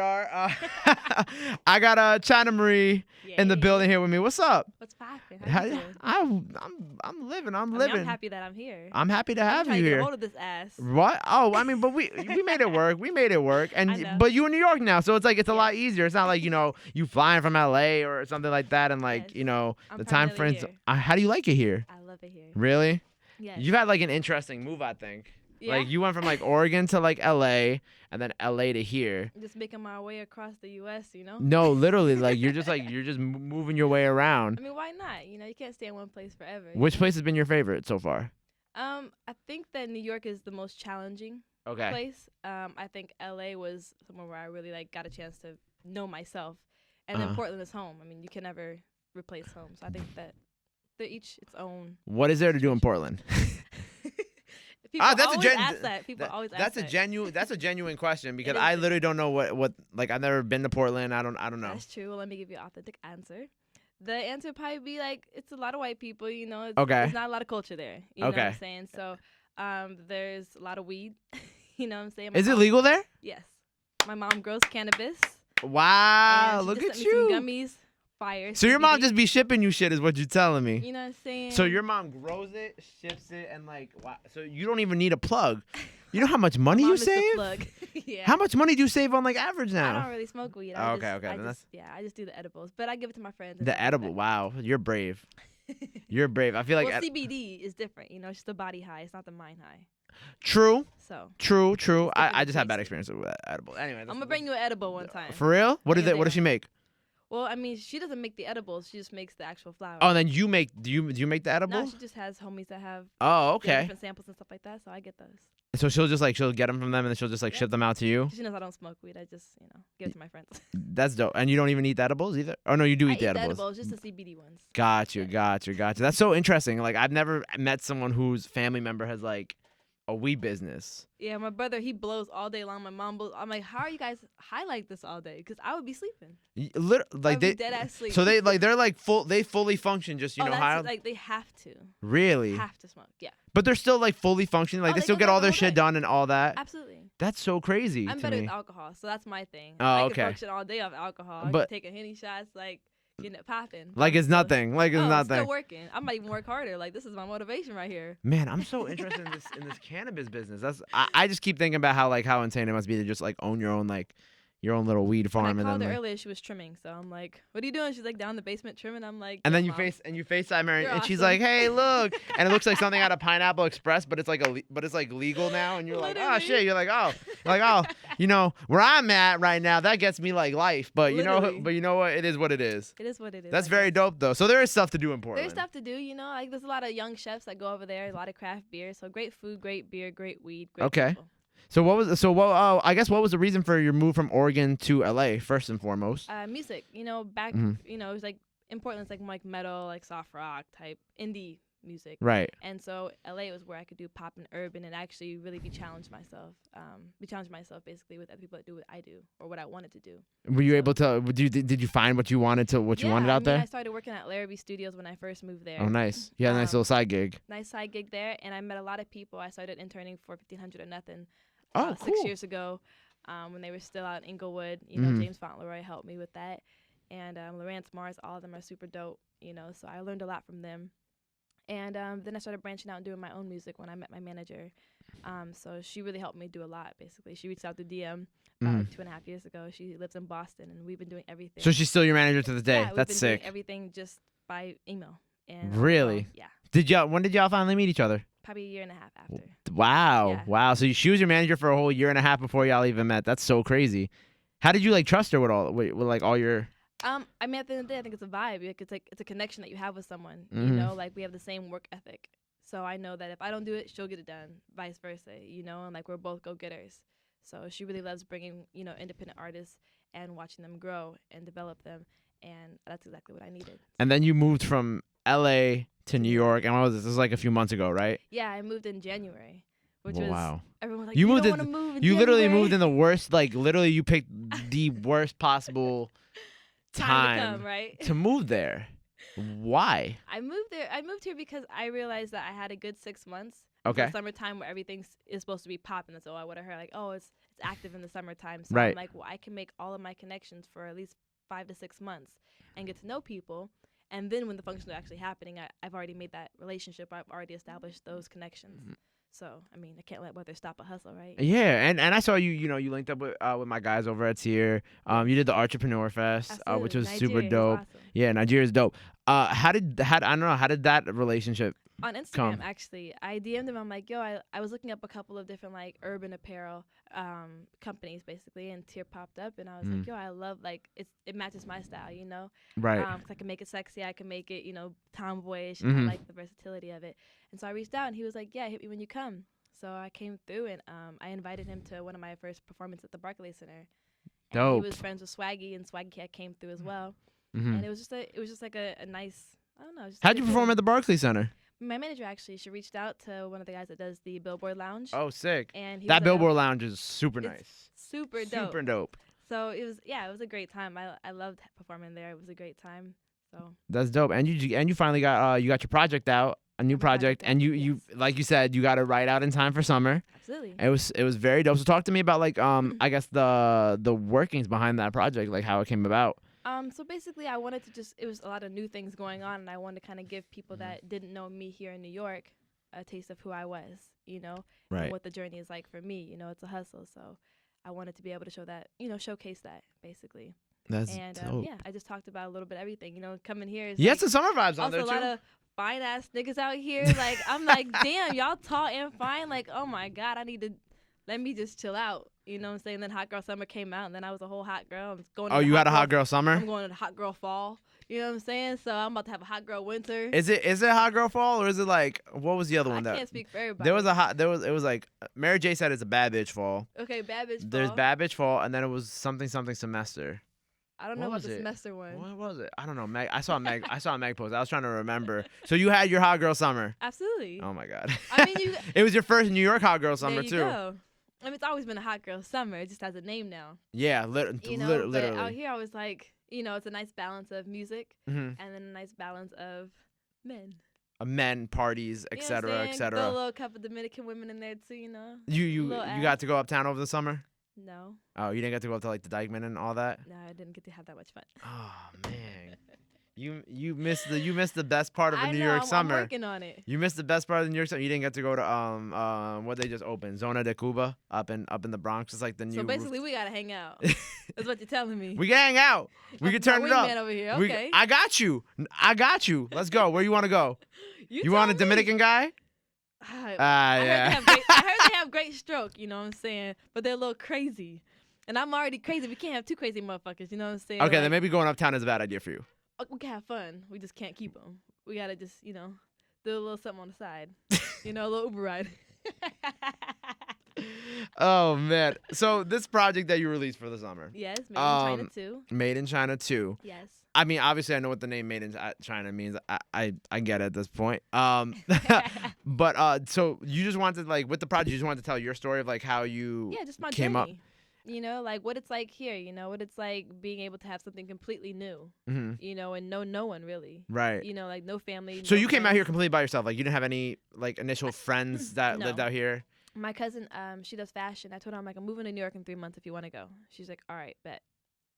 radar. I got China Marie in the building here with me. What's up? What's poppin'? How you doing? I'm living. I'm living. I'm happy that I'm here. I'm happy to have I'm you trying to here. get a hold of this ass. What? Oh, I mean, but we made it work. We made it work. I know. And but you in New York now, so it's like it's a Yeah. lot easier. It's not like you flying from LA or something like that, and like Yes. I'm the time primarily frames. here. How do you like it here? I love it here. Really? Yes. You've had like an interesting move, I think. Yeah. Like you went from like Oregon to like LA, and then LA to here. Just making my way across the U.S., you know? No, literally, like you're just moving your way around. I mean, why not? You know, you can't stay in one place forever. Which place has been your favorite so far? I think that New York is the most challenging place. I think LA was somewhere where I really like got a chance to know myself, and then Portland is home. I mean, you can never replace home. So I think that they're each its own. What is there to do in Portland? People that's always ask that. People always ask that. That's a genuine question because It is I literally don't know what like I've never been to Portland. I don't know. That's true. Well, let me give you an authentic answer. The answer would probably be like it's a lot of white people. You know, it's, Okay. There's not a lot of culture there. You know what I'm saying? So, there's a lot of weed. You know what I'm saying? Is it legal there? Yes. My mom grows cannabis. Wow, and she look just at sent me you. some gummies. Fire. So your mom CBD. just be shipping you shit, is what you're telling me. You know what I'm saying? So your mom grows it, ships it, and like, wow. So you don't even need a plug. You know how much money Mom you is the save? plug. Yeah. How much money do you save on like average I now? don't really smoke weed. Oh, okay, okay, I then just, yeah, I just do the edibles, but I give it to my friends. and The stuff like edible. that. Wow, you're brave. You're brave. I feel like well, CBD is different. You know, it's just the body high. It's not the mind high. True. So True. different I just had bad tasty. experience with edible. Anyway, I'm gonna bring you an edible one time. For real? What Yeah, is it? What they does she make? Well, I mean, she doesn't make the edibles. She just makes the actual flower. Oh, and then you make. Do you make the no, edible? she just has homies that have Oh, okay. different samples and stuff like that. So I get those. So she'll get them from them and then she'll just like Yeah. ship them out to you. She knows I don't smoke weed. I just give it to my friends. That's dope. And you don't even eat the edibles either. Oh no, you do I eat the eat edibles. just the CBD ones. Got you. That's so interesting. Like I've never met someone whose family member has like a weed business. Yeah, my brother, he blows all day long. My mom blows. I'm like, how are you guys high like this all day? Because I would be sleeping. I Like would be they. dead ass sleep. So they're like full. They fully function. Just that's how. like they have to. Really. Have to smoke. Yeah, But they're still like fully functioning. Like Oh, they they still go get there all the their whole shit day. done and all that. absolutely. That's so crazy I'm to better me. with alcohol, so that's my thing. Oh, I okay. can function all day off alcohol. I But- can take a Henny shots, like getting it popping. Like it's nothing. Like it's It's nothing. still working. I might even work harder. Like this is my motivation right here. Man, I'm so interested in this cannabis business. I just keep thinking about how insane it must be to just like own your own little weed farm When I and called then her like, earlier, she was trimming. So I'm like, "What are you doing?" She's like, "Down in the basement trimming." I'm like, and "Yo, then you Mom." FaceTime her You're and she's awesome. like, "Hey, look," and it looks like something out of Pineapple Express, but it's like legal now, and you're like, "Oh Literally. shit," you're like, "Oh, where I'm at right now, that gets me like life," but Literally. you know what, it is what it is. It is what it is. That's I very guess. dope though. So there is stuff to do in Portland. There's stuff to do, like there's a lot of young chefs that go over there, a lot of craft beer. So great food, great beer, great weed, great Okay. people. I guess what was the reason for your move from Oregon to LA first and foremost? Music, back, Mhm. it was like in Portland, it's like more like metal, like soft rock type indie music. Right. And so LA was where I could do pop and urban and actually really be challenged myself. Basically with other people that do what I do or what I wanted to do. Were you So- able to? Did you find what you wanted Yeah, out I mean, there? I started working at Larrabee Studios when I first moved there. Oh, nice. You had a nice Um, little side gig. Nice side gig there, and I met a lot of people. I started interning for 1500 or Nothing. Oh, 6 cool. years ago, when they were still out in Inglewood. Mhm. James Fauntleroy helped me with that, and Lawrence Mars. All of them are super dope. So I learned a lot from them. And then I started branching out and doing my own music when I met my manager. So she really helped me do a lot. Basically, she reached out to DM about like 2.5 years ago. She lives in Boston, and we've been doing everything. So she's still your manager to this day. Yeah, we've That's been sick. Doing everything just by email. And Really? yeah, When did y'all finally meet each other? probably a year and a half after. Wow. Yeah. Wow. So she was your manager for a whole year and a half before y'all even met. That's so crazy. How did you like trust her with all your? I mean, at the end of the day, I think it's a vibe. It's a connection that you have with someone. Mhm. Like we have the same work ethic. So I know that if I don't do it, she'll get it done. Vice versa, and like we're both go-getters. So she really loves bringing, independent artists and watching them grow and develop them, and that's exactly what I needed. And then you moved from LA to New York, and what was this? This was like a few months ago, right? Yeah, I moved in January, which Well, was wow. everyone was like, You you moved don't in- want to move in You literally January?" moved in the worst. Like literally, you picked the worst possible time to time come, right? to move there. Why? I moved here because I realized that I had a good 6 months. Okay. The summertime where everything is supposed to be popping. So I would have heard like, oh, it's active in the summertime. So Right. I'm like, well, I can make all of my connections for at least 5 to 6 months and get to know people. And then when the functions are actually happening, I've already made that relationship. I've already established those connections. So, I mean, I can't let weather stop a hustle, right? Yeah, and I saw you. You know, you linked up with my guys over at Tier. You did the Entrepreneur Fest, Absolutely. which was Nigeria super is dope. awesome. Yeah, Nigeria's dope. I don't know, how did that relationship On Instagram, come? actually, I DM'd him. I'm like, yo, I was looking up a couple of different like urban apparel companies basically, and Tier popped up, and I was like, yo, I love like it matches my style, you know, Right. 'cause I can make it sexy, I can make it, you know, tomboyish. I Mhm. like the versatility of it, and so I reached out, and he was like, yeah, hit me when you come. So I came through, and I invited him to one of my first performances at the Barclays Center. And Dope. he was friends with Swaggy, and Swaggy Cat came through as well, Mhm. and it was just like a nice. I don't know. Just a How'd good you perform feeling. at the Barclays Center? My manager actually, she reached out to one of the guys that does the Billboard Lounge. Oh, sick. And he That was like, Billboard Lounge is super it's nice. super dope. Super dope. So it was a great time. I loved performing there. It was a great time. So That's dope. And you finally got you got your project out, a new Got my project project, and out, you yes. like you said, you got it right out in time for summer. absolutely. It was very dope. So talk to me about like I guess the workings behind that project, like how it came about. So basically, I wanted to it was a lot of new things going on, and I wanted to kind of give people that didn't know me here in New York a taste of who I was, you know, Right. and what the journey is like for me. You know, it's a hustle, so I wanted to be able to show that, you know, showcase that basically. That's And dope. yeah, I just talked about a little bit of everything. You know, coming here is You like, had some summer vibes on also there a too. lot of fine ass niggas out here. Like I'm like, damn, y'all tall and fine. Like, oh my god, let me just chill out. You know what I'm saying? Then Hot Girl Summer came out, and then I was a whole hot girl. I'm going. Oh, into you had a hot girl summer? I'm going to hot girl fall. You know what I'm saying? So I'm about to have a hot girl winter. Is it hot girl fall, or is it like what was the other one I that can't speak for everybody. there was it was like Mary J said it's a bad bitch fall. Okay, bad bitch fall. There's bad bitch fall, and then it was something semester. I don't what know about was the it? semester one. What was it? I don't know. I saw a Meg post. I was trying to remember. So you had your hot girl summer. Absolutely. Oh my god. I mean, you. It was your first New York hot girl summer there you too. go. I mean, it's always been a hot girl summer. It just has a name now. Yeah, You know, literally. but out here I was like, you know, it's a nice balance of music Mhm. and then a nice balance of men. Men parties, You know what I'm etc., saying? Throw a etc. little couple Dominican women in there too, you know. You little got ass. to go uptown over the summer? No, Oh, you didn't get to go up to like the Dykeman and all that? no, I didn't get to have that much fun. Oh man. You missed the best part of a I New know, York I'm summer. working on it. You missed the best part of the New York summer. You didn't get to go to what they just opened, Zona de Cuba up in the Bronx. It's like the new. So basically, we gotta hang out. That's what you're telling me. we can hang out. We can turn it up. Man over here. We- Okay. I got you. Let's go. Where you want to go? You want a tell me. Dominican guy? I Yeah. heard they have great stroke. You know what I'm saying? But they're a little crazy, and I'm already crazy. We can't have two crazy motherfuckers. You know what I'm saying? Okay, Like, then maybe going uptown is a bad idea for you. we can have fun. We just can't keep them. We gotta just, you know, do a little something on the side. You know, a little Uber ride. Oh man. So this project that you released for the summer, Yes, made in China Um, too. Made in China too. Yes. I mean, obviously, I know what the name "Made in China" means. I get it at this point. But so you just wanted like with the project, you just wanted to tell your story of like how you Yeah, just my came up. journey. You know, like what it's like here. You know, what it's like being able to have something completely new. Hmm. You know, and know no one really. Right. You know, like no family. So no you came out friends. here completely by yourself. Like you didn't have any like initial friends that No. lived out here. My cousin, she does fashion. I told her, I'm like, I'm moving to New York in 3 months if you want to go. She's like, all right, bet.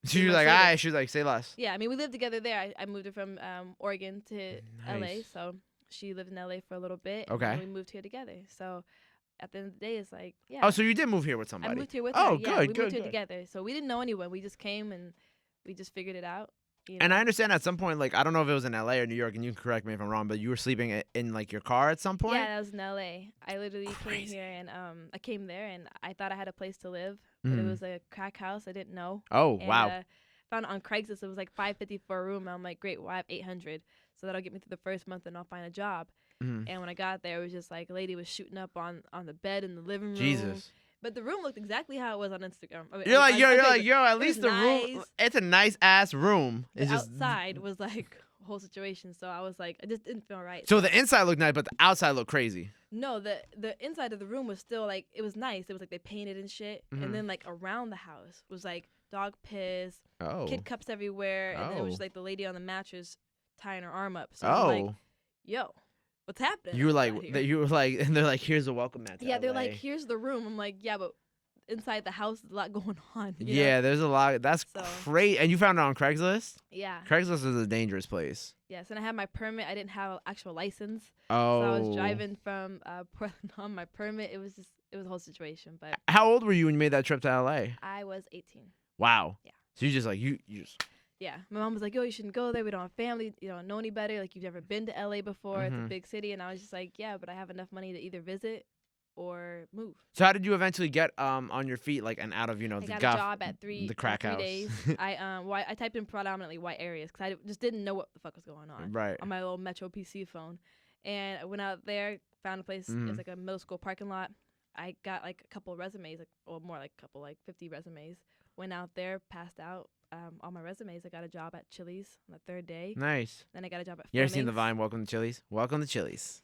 She was months like, later. "Alright." She was like, "Say less." Yeah, I mean, we lived together there. I moved her from Oregon to LA, Nice. so she lived in LA for a little bit. Okay. And then we moved here together. So at the end of the day, it's like, yeah. Oh, so you did move here with I somebody. moved here with Oh, her. Yeah, good, we good, moved here good. together. So we didn't know anyone. We just came and we just figured it out. You And know? I understand at some point, like I don't know if it was in LA or New York, and you can correct me if I'm wrong, but you were sleeping in like your car at some point. Yeah, that was in LA. I literally came Crazy. here and I came there and I thought I had a place to live, but it Mhm. was a crack house. I didn't know. Oh And, wow. Found it on Craigslist. It was like $550 for a room. I'm like, great. Well, I have 800, so that'll get me through the first month, and I'll find a job. Mhm. And when I got there, it was just like a lady was shooting up on the bed in the living room. Jesus. But the room looked exactly how it was on Instagram. I mean, You're like, on yo, Facebook. at It was least the room. nice. It's a nice ass room. The It's just outside was like a whole situation. So I was like, I just didn't feel right. So the inside looked nice, but the outside looked crazy. No, the inside of the room was still like, it was nice. It was like they painted and shit. Mhm. And then like around the house was like dog piss, Oh. kid cups everywhere, and then it was Oh. just like the lady on the mattress tying her arm up. So I'm like, Oh. yo, what's happening? You were out like, here? you were like, and they're like, here's a welcome mat. to Yeah, they're LA. like, here's the room. I'm like, yeah, but inside the house, there's a lot going on. You Yeah, know? there's a lot. That's So- great. And you found it on Craigslist? Yeah. Craigslist is a dangerous place. Yes, and I had my permit. I didn't have an actual license, Oh. so I was driving from Portland on my permit. It was a whole situation. But How old were you when you made that trip to LA? I was 18. Wow. Yeah. So you just like you just. Yeah, my mom was like, "Yo, you shouldn't go there. We don't have family. You don't know any better. Like, you've never been to LA before. It's a Mhm. big city." And I was just like, "Yeah, but I have enough money to either visit or move." So how did you eventually get on your feet like and out of I the got guff, a job at the crack 3 house? days. I typed in predominantly white areas because I just didn't know what the fuck was going on Right. on my little Metro PC phone. And I went out there, found a place. Mhm. It's like a middle school parking lot. I got like a couple of resumes, more like a couple, like 50 resumes. Went out there, passed out all my resumes. I got a job at Chili's on the 3rd day. Nice. Then I got a job at You ever seen the Fleming's. Vine Welcome to Chili's? Welcome to Chili's.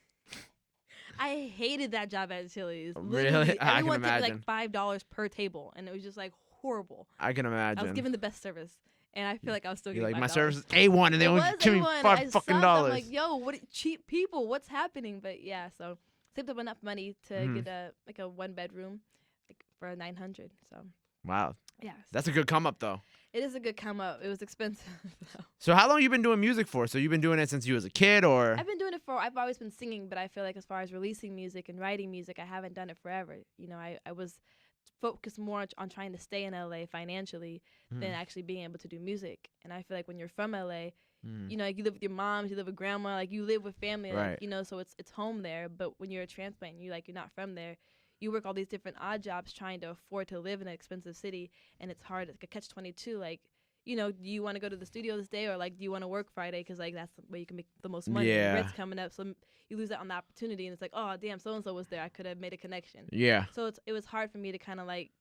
I hated that job at Chili's. Really? Literally, I can everyone tipped me imagine. like $5 per table, and it was just like horrible. I can imagine. I was given the best service, and I feel like I was still You're getting like, my $5. service is A1 and they It only was give me A1. $5 I fucking sucked. dollars. I'm like, yo, what cheap people? What's happening? But yeah, so saved up enough money to Mhm. get a 1-bedroom like for $900. So Wow. yeah, That's a good come up though. it is a good come up. It was expensive though. So how long you been doing music for? So you've been doing it since you was a kid or? I've been doing it I've always been singing, but I feel like as far as releasing music and writing music, I haven't done it forever. You know, I was focused more on trying to stay in LA financially than actually being able to do music. And I feel like when you're from LA, you know, like you live with your moms, you live with grandma, like you live with family, Right. like, you know, so it's home there. But when you're a transplant, you're not from there. You work all these different odd jobs trying to afford to live in an expensive city, and it's hard. It's like a catch-22. Like, you know, do you want to go to the studio this day, or like do you want to work Friday? Because like that's the way you can make the most money. Yeah. Rent's coming up, so you lose out on the opportunity, and it's like, oh damn, so and so was there. I could have made a connection. Yeah. So it was hard for me to kind of like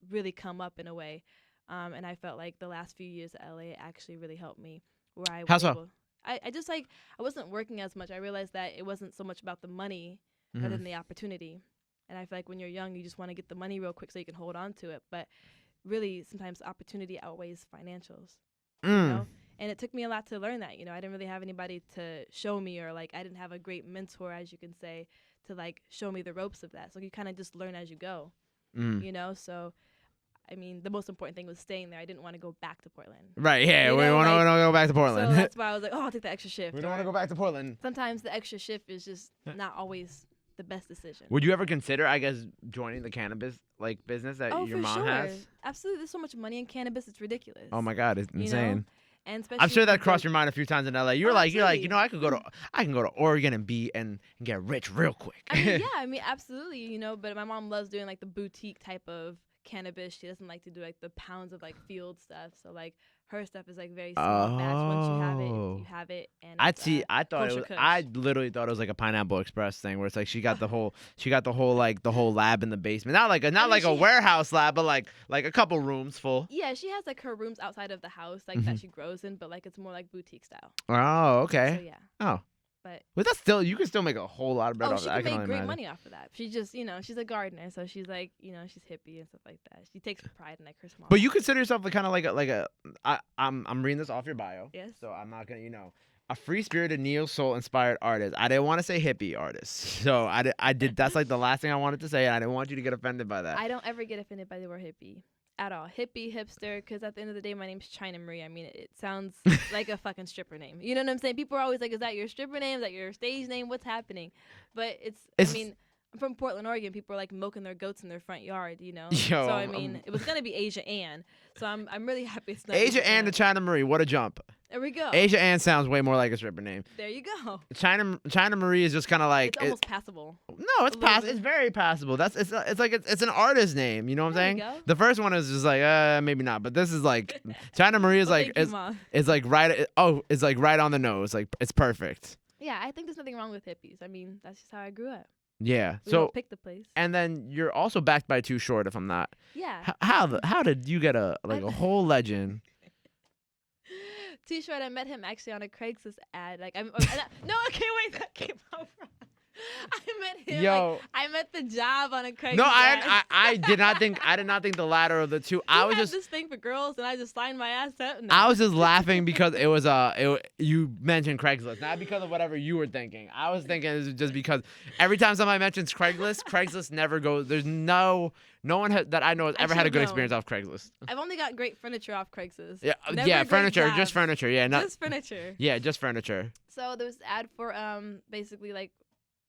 really come up in a way, and I felt like the last few years at LA actually really helped me. Where I was How so? able, I just like I wasn't working as much. I realized that it wasn't so much about the money, but than the opportunity. And I feel like when you're young, you just want to get the money real quick so you can hold on to it. But really, sometimes opportunity outweighs financials. You know? And it took me a lot to learn that. You know, I didn't really have anybody to show me, or like I didn't have a great mentor, as you can say, to like show me the ropes of that. So you kind of just learn as you go. You know, so I mean, the most important thing was staying there. I didn't want to go back to Portland. Right. Yeah. You We know, don't want like- to go back to Portland. So that's why I was like, oh, I'll take the extra shift. We don't Or want to go back to Portland. sometimes the extra shift is just not always the best decision. Would you ever consider, I guess, joining the cannabis like business that your for mom sure. has? Absolutely. There's so much money in cannabis. It's ridiculous. Oh my God, it's You know? insane. And especially I'm sure with that the crossed dope- your mind a few times in LA. You're Oh, like, absolutely. you know, I can go to Oregon and get rich real quick. I mean, yeah, I mean, absolutely, you know, but my mom loves doing like the boutique type of cannabis. She doesn't like to do like the pounds of like field stuff. So like her stuff is like very small batch. Once you have it, Oh. you have it. And I it's, see. I thought it kosher was. kush. I literally thought it was like a Pineapple Express thing, where it's like she got the whole lab in the basement. Not like a mean, a she- warehouse lab, but like a couple rooms full. Yeah, she has like her rooms outside of the house, like that she grows in, but like it's more like boutique style. Oh, okay. So yeah, Oh, but but that's still you can still make a whole lot of bread off she that. I can make only great imagine. money off of that. She just, you know, she's a gardener, so she's like, you know, she's hippie and stuff like that. She takes pride in like her small. But you consider yourself kind of like a I'm reading this off your bio. Yes. So I'm not gonna a free spirited neo soul inspired artist. I didn't want to say hippie artist. So I did that's like the last thing I wanted to say, and I didn't want you to get offended by that. I don't ever get offended by the word hippie at all. Hippie, hipster, because at the end of the day, my name's China Marie. I mean, it sounds like a fucking stripper name. You know what I'm saying? People are always like, is that your stripper name? Is that your stage name? What's happening? But I mean, I'm from Portland, Oregon. People are like milking their goats in their front yard, you know? Yo, so, I mean, it was going to be Asia Ann. So I'm really happy it's not Asia Ann to China Marie, what a jump. There we go. Asia Ann sounds way more like a stripper name. There you go. China Marie is just kind of like It's almost passable. no, it's a little bit. It's very passable. It's like it's an artist name. You know what I'm There saying? you go. The first one is just like maybe not, but this is like China Marie is Well, like thank you, Ma. it's like it's like right on the nose. Like it's perfect. Yeah, I think there's nothing wrong with hippies. I mean, that's just how I grew up. Yeah. We So don't pick the place. and then you're also backed by Too Short, if I'm not. Yeah. How did you get a whole legend? T-shirt. I met him actually on a Craigslist ad. Like no, okay, wait, that came out wrong. I met him. Yo. I met the job on a Craigslist. No, I did not think the latter of the two. I was just this thing for girls, and I just signed my ass up. No. I was just laughing because it was you mentioned Craigslist, not because of whatever you were thinking. I was thinking it was just because every time somebody mentions Craigslist never goes. There's no one that I know has ever had a good experience off Craigslist. I've only got great furniture off Craigslist. Yeah, furniture, just furniture. Yeah, just furniture. Yeah, just furniture. So there was an ad for basically like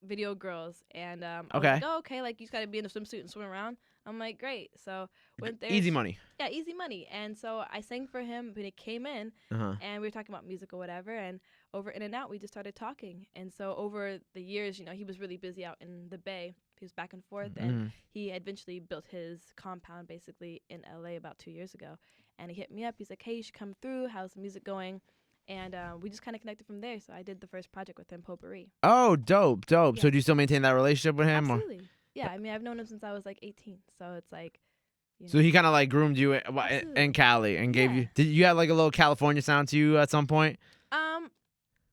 video girls, and I was Okay. like, oh, okay, like you just gotta be in a swimsuit and swim around. I'm like, great. So went there. Easy money. Yeah, easy money. And so I sang for him when he came in, and we were talking about music or whatever. And over In and Out, we just started talking. And so over the years, he was really busy out in the Bay. He was back and forth, and he eventually built his compound basically in LA about 2 years ago. And he hit me up. He's like, hey, you should come through. How's the music going? And we just kind of connected from there. So I did the first project with him, Potpourri. Oh, dope. Yeah. So do you still maintain that relationship with him? Absolutely. Yeah, I mean, I've known him since I was like 18. So it's like, So he kind of like groomed you in Cali and gave you. Did you have like a little California sound to you at some point?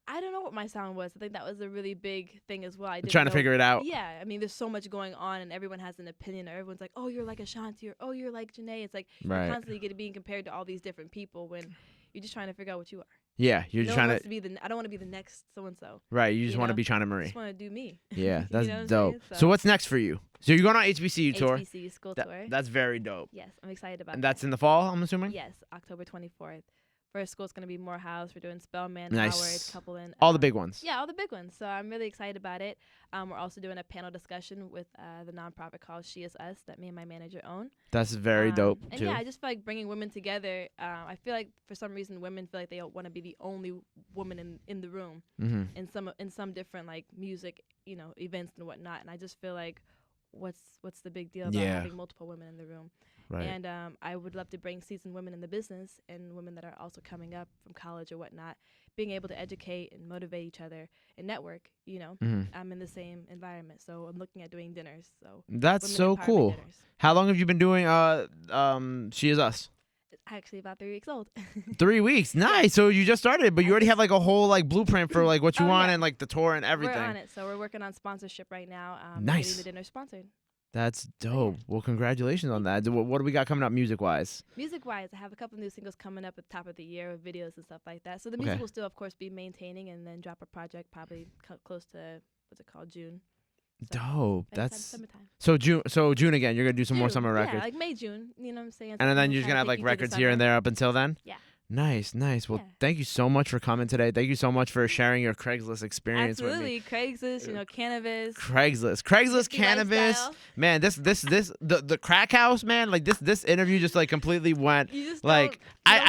I don't know what my sound was. I think that was a really big thing as well. I didn't Trying to know- figure it out. Yeah, I mean, there's so much going on, and everyone has an opinion. Or everyone's like, "Oh, you're like Ashanti," or "Oh, you're like Janae." It's like Right. you're constantly being compared to all these different people when you're just trying to figure out what you are. Yeah, you're just No one trying wants to be the. I don't want to be the next so and so. Right, you just you want to know? be China I Marie. just want to do me. Yeah, that's know what I'm dope. saying? So what's next for you? So you're going on HBCU tour. HBCU school tour. That's very dope. Yes, I'm excited about And that. that's in the fall, I'm assuming? Yes, October 24th. First school's gonna be Morehouse. We're doing Spelman, Nice. Howard, couple in All the big ones. Yeah, all the big ones. So I'm really excited about it. We're also doing a panel discussion with the nonprofit called She Is Us that me and my manager own. That's very dope, And too. yeah, I just feel like bringing women together. I feel like for some reason women feel like they want to be the only woman in the room in some different like music, events and whatnot. And I just feel like what's the big deal about having multiple women in the room? Right. And I would love to bring seasoned women in the business and women that are also coming up from college or whatnot, being able to educate and motivate each other and network, I'm in the same environment. So I'm looking at doing dinners. So That's women so empowerment cool. dinners. How long have you been doing She Is Us? Actually about 3 weeks old. 3 weeks. Nice. So you just started, but you already have like a whole like blueprint for like what you want and like the tour and everything. We're on it. So we're working on sponsorship right now. Nice. Getting the dinner sponsored. That's dope. Well, congratulations on that. What do we got coming up music-wise? Music-wise, I have a couple new singles coming up at the top of the year with videos and stuff like that. So the music will still, of course, be maintaining and then drop a project probably close to, June. So Dope. That's summertime. So June again. You're gonna do some more summer records. Yeah, like May, June. You know what I'm saying? And then you're just gonna have like records here and there up until then. Yeah. Nice. Well, thank you so much for coming today. Thank you so much for sharing your Craigslist experience with me. Absolutely, Craigslist, cannabis. Craigslist cannabis. Lifestyle. Man, the Crackhouse, man. Like this interview just like completely went You just like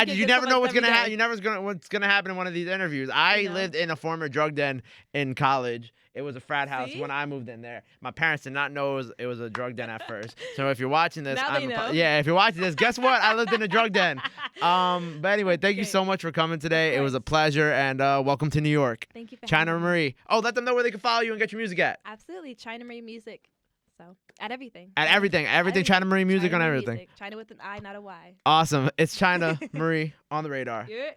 you never know what's gonna happen. happen. You never know what's gonna happen in one of these interviews. I lived in a former drug den in college. It was a frat house See? when I moved in there. My parents did not know it was a drug den at first. So if you're watching this, Now they know. if you're watching this, guess what? I lived in a drug den. But anyway, thank you so much for coming today. It was a pleasure, and welcome to New York. Thank you for China having me. Marie. Oh, let them know where they can follow you and get your music at. Absolutely, China Marie Music. So at everything. At everything, China Marie music China on Marie everything. Music. China with an I, not a Y. Awesome. It's China Marie on the radar. Yeah.